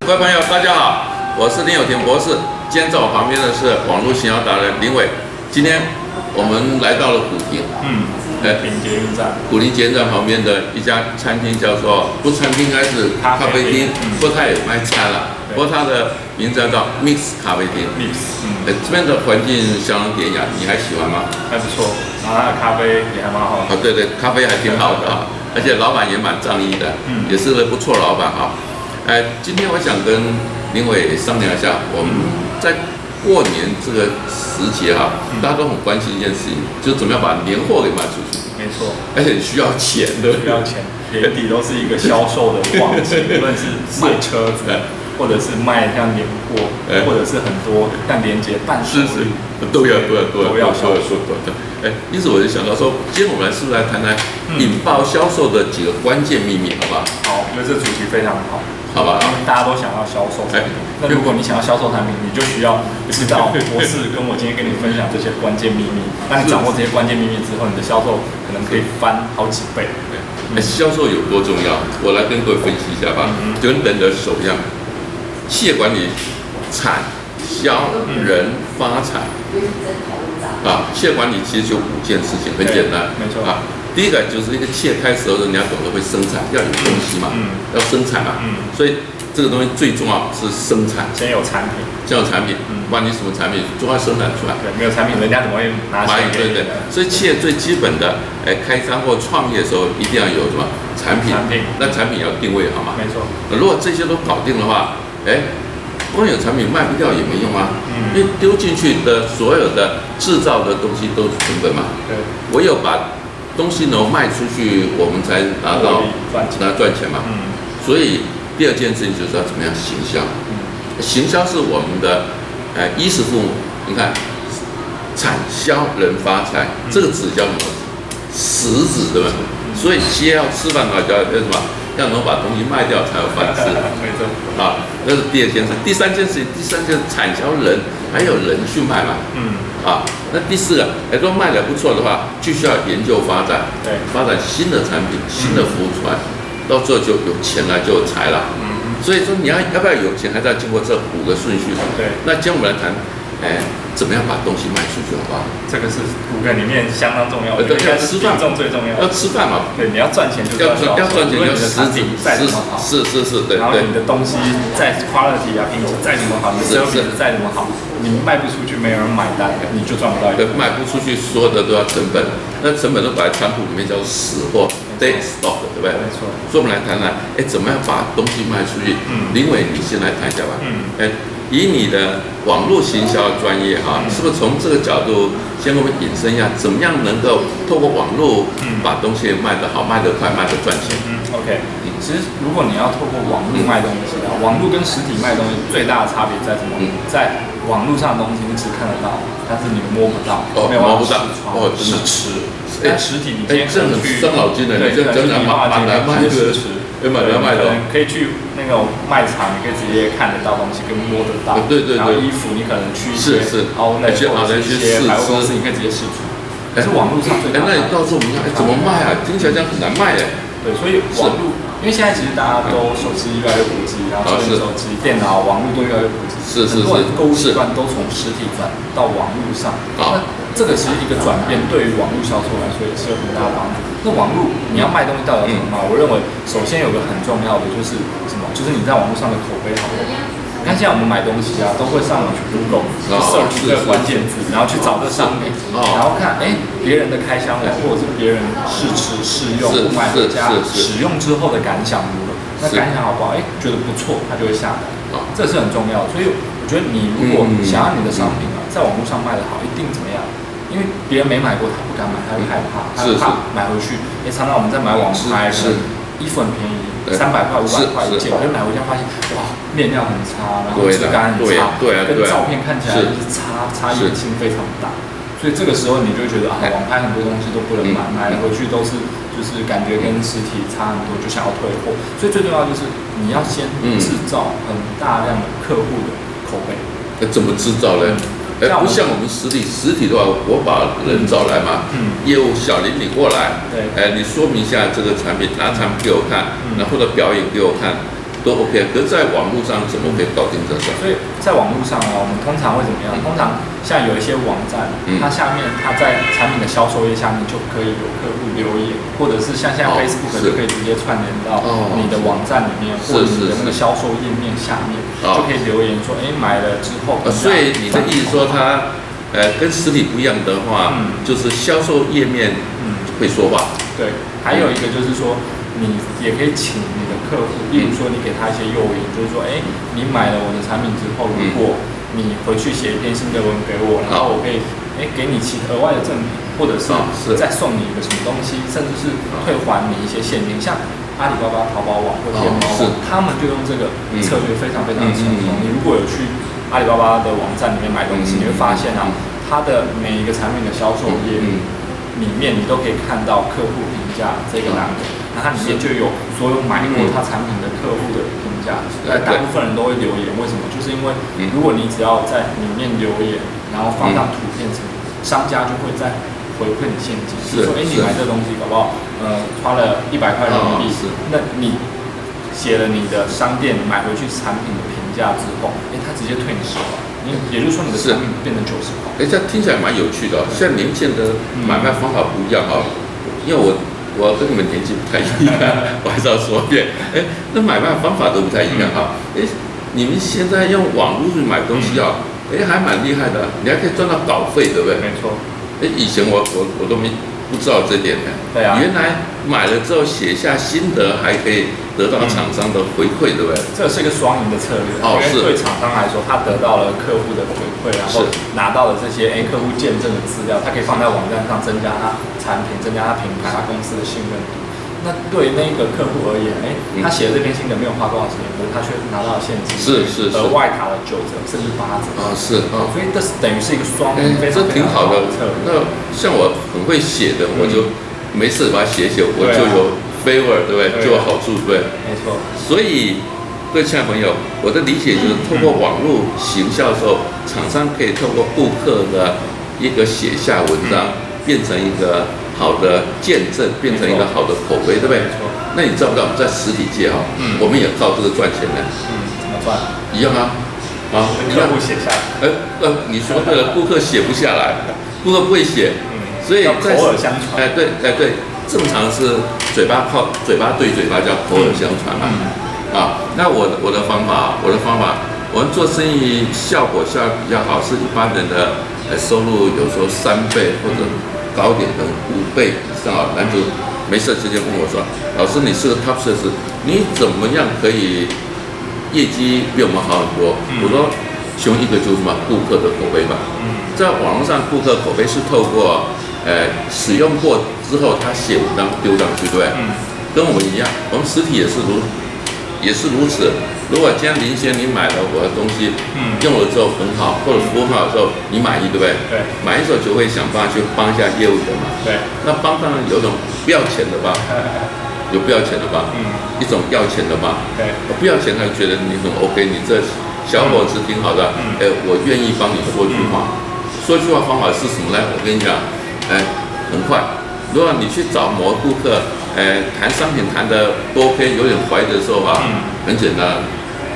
各位朋友，大家好，我是林有田博士。今天在我旁边的是网络行销达人林伟。今天我们来到了古亭，古亭捷运站。古亭捷运站旁边的一家餐厅叫做，不是餐厅，应该是咖啡厅，不过它也卖餐了。不过它的名字叫 Mix 咖啡厅。这边的环境相当典雅，你还喜欢吗？还不错，然后它的咖啡也还蛮好的。对对，咖啡还挺好的啊，而且老板也蛮仗义的，也是个不错的老板啊。今天我想跟林伟商量一下，我们在过年这个时节大家都很关心一件事情，就是怎么样把年货给卖出去。没错，而且需要钱的，需要钱。年底都是一个销售的旺季，无论是卖车子，或者是卖像年货，或者是很多像连结伴手礼，都要销售。因此我就想到说，今天我们是不是来谈谈引爆销售的几个关键秘密，好不好？好，我觉得这主题非常好。好吧，因为大家都想要销售产品。那如果你想要销售产品，你就需要知道博士跟我今天跟你分享这些关键秘密。当你掌握这些关键秘密之后，你的销售可能可以翻好几倍。销售有多重要？我来跟各位分析一下吧。就跟人的手一样，企业管理、产销人发财企业管理其实就5件事情，很简单，没错第一个就是一个企业开始的时候，人家懂得会生产，要有东西嘛，要生产嘛，所以这个东西最重要是生产，先有产品，不管你什么产品，就要生产出来。对，没有产品，人家怎么会拿钱给你？对，所以企业最基本的，开张或创业的时候，一定要有什么产品？那产品要定位好嘛？没错。如果这些都搞定的话，光有产品卖不掉也没用啊，因为丢进去的所有的制造的东西都是成本嘛。对，唯有把东西能卖出去，我们才拿赚钱嘛。所以第二件事情就是要怎么样行销。行销是我们的衣食父母。你看，产销人发财，这个子叫什么？食子，对吧？所以企业要吃饭的话，要什么？要能把东西卖掉才有饭吃。没错。那是第二件事。第三件事情，产销人，还有人去卖嘛。那第4个，如果卖得不错的话，就需要研究发展，发展新的产品、新的服务出来，到最后就有钱了，就有财了。所以说你要不要有钱，还是要经过这5个顺序。对。那今天我们来谈，怎么样把东西卖出去，好不好？这个是5个里面相当重要的，要吃饭，最重要。要吃饭嘛。对，你要赚钱就要赚钱，要实体再怎么好，是，对。然后你的东西再 quality 品质再怎么好，你的 service 再怎么好，你卖不出去，没有人买单，你就赚不到。卖不出去，所有的都要成本，那成本都摆在仓库里面叫死货 ，dead stock， 对不对？没错。所以我们来谈谈，怎么样把东西卖出去？林伟，你先来谈一下吧。以你的网络行销的专业是不是从这个角度先给我们引申一下，怎么样能够透过网络把东西卖得好、卖得快、卖得赚钱？OK， 其实如果你要透过网络卖东西网络跟实体卖东西最大的差别在什么？在网络上的东西你只看得到，但是你摸不到，没有办法试吃。但实体你今天可能去伤脑筋的，你这真的蛮难卖的，可以去那个卖场，你可以直接看得到东西，跟摸得到。对。然后衣服你可能去一些outlet或者一些百货公司，你可以直接试穿。可是网络上最大那你告诉我们怎么卖啊？听起来这样很难卖对，所以网络，因为现在其实大家都手机越来越普及，然后智能手机、电脑、网络都越来越普及，很多人购物习惯都从实体转到网络上。那这个其实一个转变，对于网络销售来说也是有很大的帮助。那网络你要卖东西到底要怎么卖？我认为首先有个很重要的就是什么？就是你在网络上的口碑好不好？你看现在我们买东西都会上网去 Google 去 search 这个关键字，然后去找这商品，然后看别人的开箱文或者是别人试吃试用买回家使用之后的感想如何？那感想好不好？觉得不错，他就会下单。这是很重要的。所以我觉得你如果想要你的商品在网络上卖得好，一定怎么样？因为别人没买过，他不敢买，他会害怕，他怕买回去。常常我们在买网拍，衣服很便宜，300块、500块一件，可是买回家发现，哇，面料很差，然后质感很差，跟照片看起来就是差异性非常大。所以这个时候你就觉得网拍很多东西都不能买，买回去都是就是感觉跟实体差很多，就想要退货。所以最重要就是你要先制造很大量的客户的口碑。怎么制造呢？不像我们实体的话，我把人找来嘛，业务小林你过来，你说明一下这个产品，拿产品给我看，然后或者表演给我看，都 OK， 可是在网络上怎么可以搞定这事？所以在网络上啊，我们通常会怎么样？通常像有一些网站，它下面它在产品的销售页下面就可以有客户留言，或者是像现在 Facebook 就可以直接串联到你的网站里面，或者你的那个销售页面下面就可以留言说，买了之后。所以你的意思说它跟实体不一样的话，就是销售页面会说话。对，还有一个就是说，你也可以请你的客户，例如说你给他一些诱因，就是说，你买了我的产品之后，如果你回去写一篇心得文给我，然后我可以给你额外的赠品，或者是再送你一个什么东西，甚至是退还你一些现金，像阿里巴巴、淘宝网或天猫网，他们就用这个策略非常非常成功。你如果有去阿里巴巴的网站里面买东西，你会发现啊，它的每一个产品的销售页里面，你都可以看到客户评价这个栏目，那它里面就有所有买过他产品的客户的评价，大部分人都会留言，为什么？就是因为如果你只要在里面留言，然后放上图片，商家就会再回馈你现金，就是说，你买这东西搞不好，花了100块人民币，那你写了你的商店买回去产品的评价之后，他直接退你10块。也就是说，你的产品变成90块。这听起来蛮有趣的。像年轻的买卖方法不一样啊，因为我跟你们年纪不太一样，我还是要说一遍。那买卖方法都不太一样哈。你们现在用网络去买东西啊，还蛮厉害的，你还可以赚到稿费，对不对？没错。以前我都不知道这点的。对啊。原来买了之后写下心得，还可以得到厂商的回馈，对不对？这是一个双赢的策略。因为对厂商来说，他得到了客户的回馈，然后拿到了这些客户见证的资料，他可以放在网站上，增加他产品，增加他品牌、他公司的信任度。那对那个客户而言，他写的这篇心得没有花多少钱，可是他却拿到了现金，额外打了9折甚至8折。所以这是等于是一个双赢，非常好的策略。那像我很会写的，我就没事把它写，我就有 favor， 对不对？就有好处，对不对？没错。所以各位亲爱的朋友，我的理解就是，透过网络行销的时候，厂商可以透过顾客的一个写下文章，变成一个好的见证，变成一个好的口碑，对不对？那你知道不知道，在实体界我们也靠这个赚钱呢。怎么赚？一样啊，客户写下来。你说对了，顾客写不下来，顾客不会写，所以口耳相传。对，正常是嘴巴对嘴巴叫口耳相传嘛。那我的方法，我们做生意效果比较好，是一般人的收入有时候3倍或者高点的5倍以上啊。男主没事直接跟我说，老师你是个 top sales， 你怎么样可以业绩比我们好很多？我说其中一个就是什么，顾客的口碑吧。在网络上，顾客口碑是透过使用过之后，他写文章丢上去，对不对？跟我们一样，我们实体也是如此。如果今天林先你买了我的东西，用了之后很好，或者服务很好的时候，你满意，对不对？对。满意的时候就会想办法去帮一下业务员嘛。对。那帮当然有种不要钱的吧，有不要钱的吧，一种要钱的吧。对。不要钱他就觉得你很 OK， 你这小伙子挺好的，我愿意帮你说句话。说句话方法是什么呢？我跟你讲，很快。如果你去找某个顾客，谈商品谈的不 OK， 有点怀疑的时候很简单，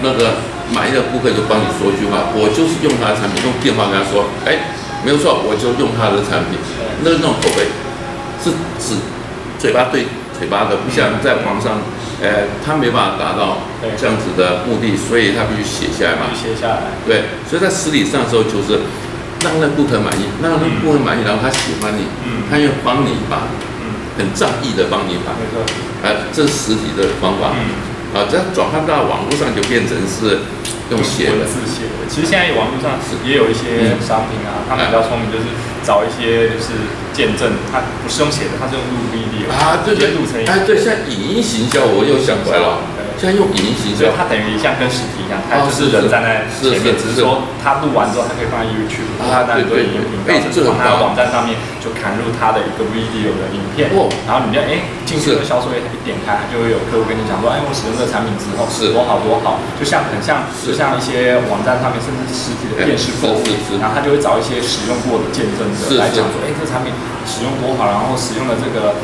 那个满意的顾客就帮你说句话，我就是用他的产品，用电话跟他说，没有错，我就用他的产品，那种口碑是指嘴巴对嘴巴的，不像在网上，他没办法达到这样子的目的，所以他必须写下来嘛。写下来。对，所以在实体上的时候，就是让那顾客满意，让那顾客满意，然后他喜欢你，他愿意帮你把，很仗义的帮你把，这是实体的方法。这转换到网络上就变成是用写的，文字写的。其实现在网络上也有一些商品啊，他们比较聪明，就是找一些就是见证，他不是用写的，他是用录 video 对，录成。对，像影音行销，我又想出来了。现在用影音行销，它等于像跟实体一样，它就是人站在前面，只是说他录完之后，他可以放在 YouTube，他当然可以影音频道，放他网站上面就砍入他的一个 video 的影片，然后你就进去的销售页一点开，就会有客户跟你讲说，哎，我使用这个产品之后多好多好，就像一些网站上面甚至实体的电视购物，然后他就会找一些使用过的见证者来讲说，哎，这个产品使用多好，然后使用了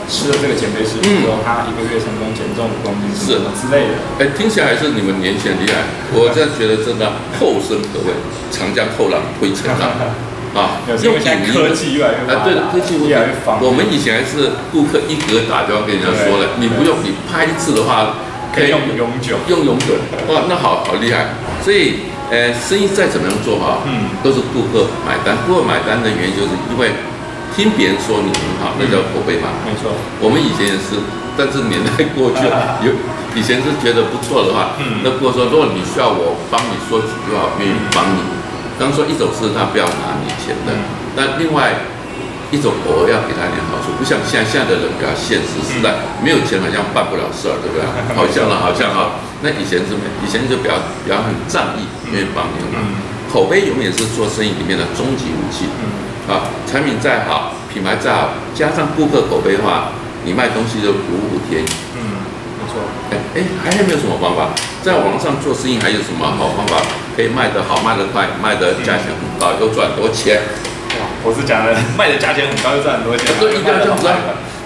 吃了这个减肥食品之后，他1个月成功减重5公斤什么之类的。哎，听起来是你们年轻人厉害，我真的觉得真的后生可畏，长江后浪推前浪。因为现在科技越来越发达，对，科技越来越方便。我们以前还是顾客一格打电话跟人家说了，你不用你拍一次的话，可以用永久。哇，那好厉害。所以生意再怎么样做好，都是顾客买单。顾客买单的原因就是因为听别人说你很好，那叫口碑嘛。没错。我们以前也是，但是年代过去了，以前是觉得不错的话，那顾客说，如果你需要我帮你说几句话，我愿意帮你。刚说一种是他不要拿你钱的，但另外一种偶尔要给他一点好处，不像现在的人比较现实时代，没有钱好像办不了事儿，对不对？好像那以前就比较很仗义，愿意帮你嘛。口碑永远是做生意里面的终极武器。产品再好，品牌再好，加上顾客口碑的话，你卖东西就如虎添翼。没错。还有没有什么方法？在网上做生意还有什么好方法？可以卖得好，卖得快，卖得价钱很高，又赚很多钱。我是讲的卖的价钱很高，又赚很多钱。对，一定要这样子。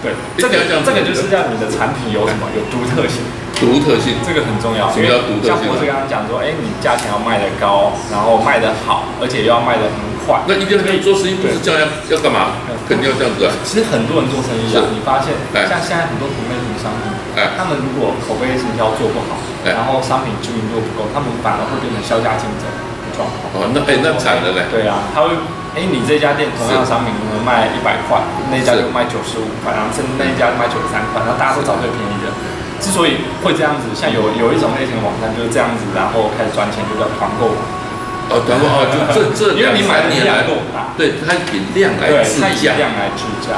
对，这个就是让你的产品有什么？有独特性。独特性，这个很重要。什么叫独特性？像博士刚刚讲说，你价钱要卖得高，然后卖得好，而且又要卖得很快。那一定可以做生意，不是这样要干嘛？肯定要这样子。其实很多人做生意你发现，像现在很多同类型商品，他们如果口碑营销做不好，然后商品知名度不够，他们反而会变成销价竞争的状况。那惨了嘞。对啊，他会，你这家店同样的商品可能卖100块，那一家就卖95块，然后甚至那一家卖93块，然后大家都找最便宜的。之所以会这样子，像有一种类型的网站就是这样子，然后开始赚钱，就叫团购网。团购就这因为你买的量够大，对，它以量来制价，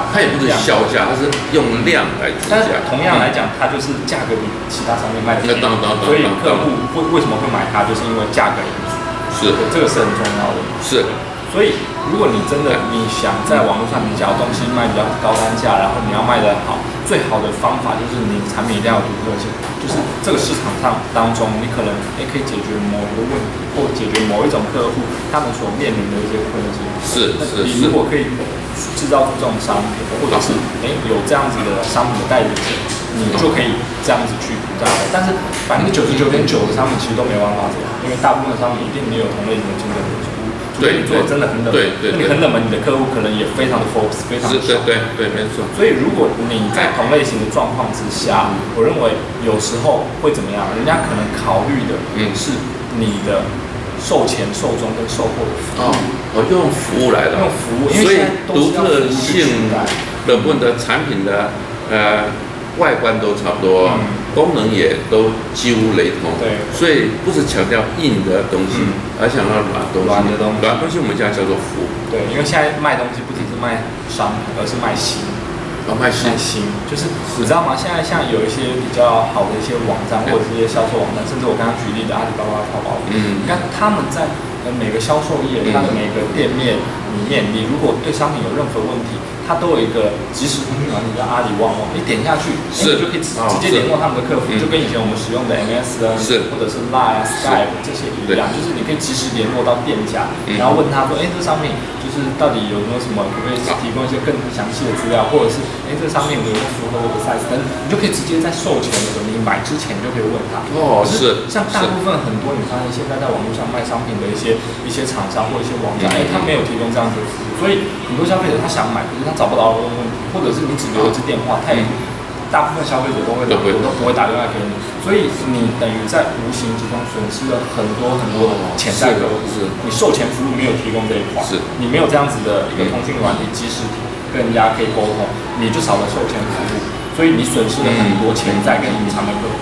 它也不是销价，它是用量来制价。但是同样来讲，它就是价格比其他商品卖的便宜，所以客户为什么会买它，就是因为价格因素。是，这个是很重要的。是。所以，如果你真的想在网络上你想要东西卖比较高单价，然后你要卖得好，最好的方法就是你产品一定要有独特性，就是这个市场上当中，你可能可以解决某一个问题，或解决某一种客户他们所面临的一些困境。你如果可以制造出这种商品，或者是有这样子的商品的代理者，你就可以这样子去独占。但是99.9%的商品其实都没办法这样，因为大部分的商品一定没有同类型的竞争对手。对，你做的真的很冷门，那你很冷门，你的客户可能也非常的 focus， 非常的少。对，没错。所以如果你在同类型的状况之下，我认为有时候会怎么样？人家可能考虑的是你的售前、售中跟售后的服务。用服务来的。用服务，所以独特性的部分的产品的外观都差不多，功能也都几乎雷同。对，所以不是强调硬的东西，而想要软东西。软东西我们现在叫做服务。对，因为现在卖东西不仅是卖商品，而是卖心。卖心，就是你知道吗？现在像有一些比较好的一些网站，或者是一些销售网站，甚至我刚刚举例的阿里巴巴、淘宝，你看他们在每个销售页，它的每个店面里面，你如果对商品有任何问题，它都有一个即时通讯软体叫阿里旺旺，你点下去，你就可以直接联络他们的客服，就跟以前我们使用的 MSN 或者是 Line、Skype 这些一样，就是你可以及时联络到店家，然后问他说，这商品就是到底有没有什么，可不可以提供一些更详细的资料，或者是这个商品有没有符合我的 size， 等你就可以直接在售前的时候，你买之前就可以问他。像大部分很多你发现现在在网络上卖商品的一些厂商或一些网站，他没有提供这样子的服务，所以很多消费者他想买，可是他找不到问题，或者是你只留一支电话，大部分消费者都不会打电话给你，所以你等于在无形之中损失了很多的潜在客户。你售前服务没有提供这一块，你没有这样子的一个通讯软体，即时跟人家可以沟通，你就少了售前服务，所以你损失了很多潜在跟隐藏的客户。